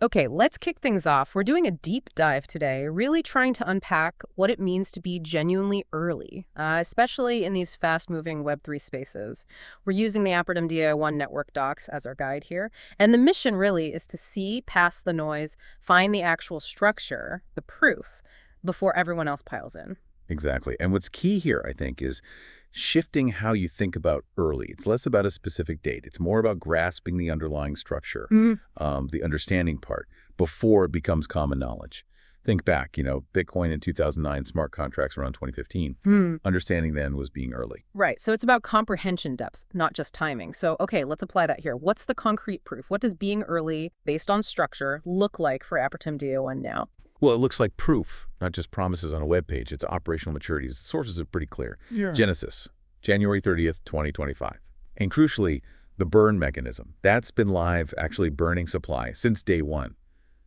Okay, let's kick things off. We're doing a deep dive today, really trying to unpack what it means to be genuinely early, especially in these fast-moving Web3 spaces. We're using the Apertum DAO1 network docs as our guide here, and the mission really is to see past the noise, find the actual structure, the proof, before everyone else piles in. Exactly. And what's key here, I think, is shifting how you think about early. It's less about a specific date. It's more about grasping the underlying structure, the understanding part, before it becomes common knowledge. Think back, Bitcoin in 2009, smart contracts around 2015. Understanding then was being early. Right, so it's about comprehension depth, not just timing. So, okay, let's apply that here. What's the concrete proof? What does being early, based on structure, look like for Apertum DAO1 now? Well, it looks like proof, not just promises on a web page. It's operational maturities. The sources are pretty clear. Yeah. Genesis, January 30th, 2025. And crucially, the burn mechanism. That's been live, actually burning supply since day one.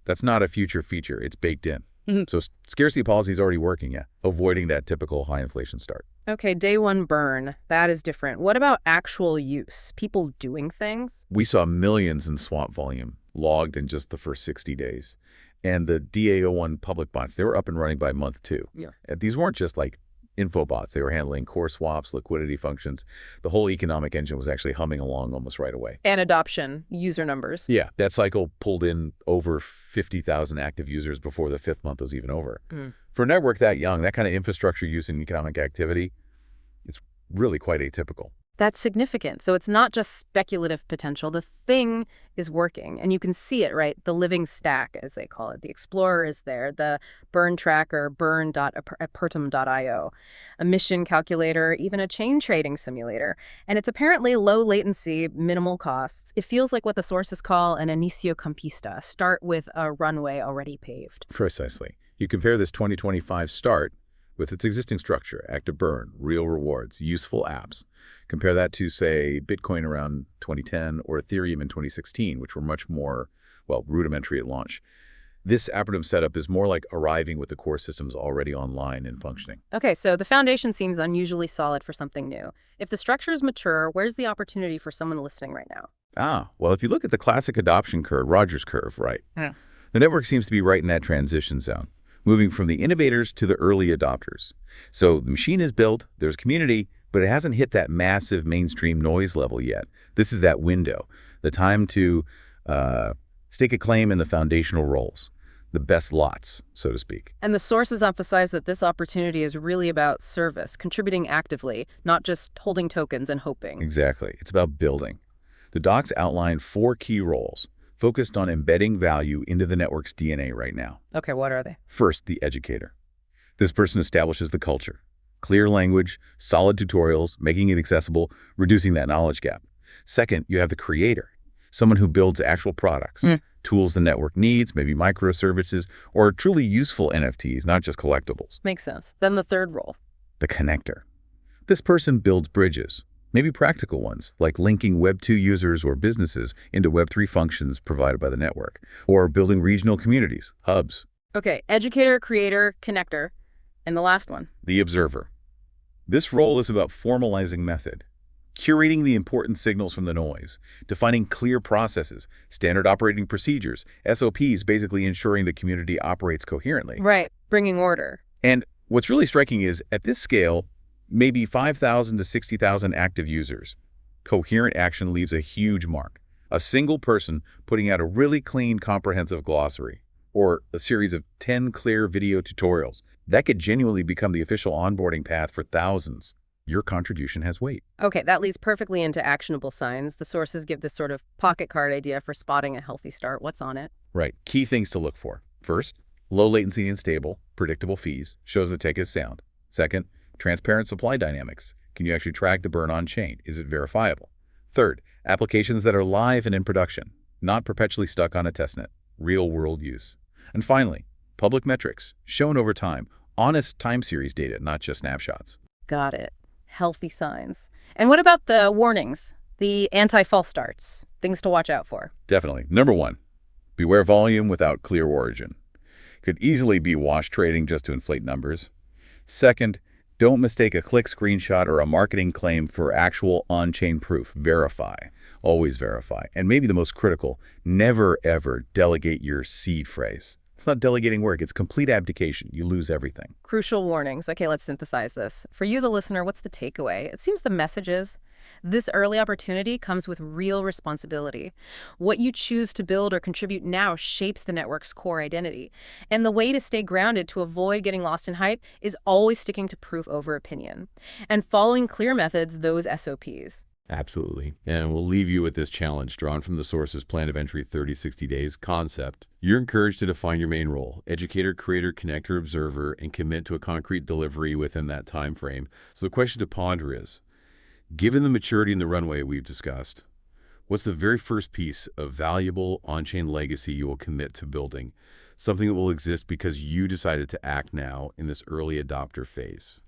That's not a future feature. It's baked in. So scarcity policy is already working, avoiding that typical high inflation start. Okay, day one burn. That is different. What about actual use? People doing things? We saw millions in swap volume logged in just the first 60 days. And the DAO1 public bots, they were up and running by month 2. Yeah. These weren't just like info bots. They were handling core swaps, liquidity functions. The whole economic engine was actually humming along almost right away. And adoption, user numbers. Yeah, that cycle pulled in over 50,000 active users before the 5th month was even over. For a network that young, that kind of infrastructure use and economic activity, it's really quite atypical. That's significant. So it's not just speculative potential. The thing is working, and you can see it, right? The living stack, as they call it. The Explorer is there, the burn tracker, burn.apertum.io, a mission calculator, even a chain trading simulator. And it's apparently low latency, minimal costs. It feels like what the sources call an inicio campista, start with a runway already paved. Precisely. You compare this 2025 start with its existing structure, active burn, real rewards, useful apps. Compare that to, say, Bitcoin around 2010 or Ethereum in 2016, which were much more, rudimentary at launch. This Apertum setup is more like arriving with the core systems already online and functioning. Okay, so the foundation seems unusually solid for something new. If the structure is mature, where's the opportunity for someone listening right now? Well, if you look at the classic adoption curve, Rogers curve, right? Yeah. The network seems to be right in that transition zone, moving from the innovators to the early adopters. So the machine is built, there's community, but it hasn't hit that massive mainstream noise level yet. This is that window, the time to stake a claim in the foundational roles, the best lots, so to speak. And the sources emphasize that this opportunity is really about service, contributing actively, not just holding tokens and hoping. Exactly. It's about building. The docs outline 4 key roles, focused on embedding value into the network's DNA right now. Okay, what are they? First, the educator. This person establishes the culture. Clear language, solid tutorials, making it accessible, reducing that knowledge gap. Second, you have the creator, someone who builds actual products, tools the network needs, maybe microservices, or truly useful NFTs, not just collectibles. Makes sense. Then the third role. The connector. This person builds bridges, maybe practical ones, like linking Web2 users or businesses into Web3 functions provided by the network, or building regional communities, hubs. Okay, educator, creator, connector, and the last one. The observer. This role is about formalizing method, curating the important signals from the noise, defining clear processes, standard operating procedures, SOPs, basically ensuring the community operates coherently. Right, bringing order. And what's really striking is, at this scale, maybe 5,000 to 60,000 active users. Coherent action leaves a huge mark. A single person putting out a really clean, comprehensive glossary, or a series of 10 clear video tutorials. That could genuinely become the official onboarding path for thousands. Your contribution has weight. Okay, that leads perfectly into actionable signs. The sources give this sort of pocket card idea for spotting a healthy start. What's on it? Right. Key things to look for. First, low latency and stable, predictable fees, shows the tech is sound. Second, transparent supply dynamics. Can you actually track the burn on chain? Is it verifiable? Third, applications that are live and in production, not perpetually stuck on a testnet, real world use. And finally, public metrics, shown over time, honest time series data, not just snapshots. Got it. Healthy signs. And what about the warnings, the anti-false starts, things to watch out for? Definitely. Number 1, beware volume without clear origin. Could easily be wash trading just to inflate numbers. Second, don't mistake a click screenshot or a marketing claim for actual on-chain proof. Verify. Always verify. And maybe the most critical, never ever delegate your seed phrase. It's not delegating work, it's complete abdication. You lose everything. Crucial warnings. Okay, let's synthesize this. For you, the listener, what's the takeaway? It seems the message is this early opportunity comes with real responsibility. What you choose to build or contribute now shapes the network's core identity. And the way to stay grounded to avoid getting lost in hype is always sticking to proof over opinion and following clear methods, those SOPs. Absolutely. And we'll leave you with this challenge drawn from the source's Plan of Entry 30-60 Days concept. You're encouraged to define your main role, educator, creator, connector, observer, and commit to a concrete delivery within that time frame. So the question to ponder is, given the maturity in the runway we've discussed, what's the very first piece of valuable on-chain legacy you will commit to building? Something that will exist because you decided to act now in this early adopter phase.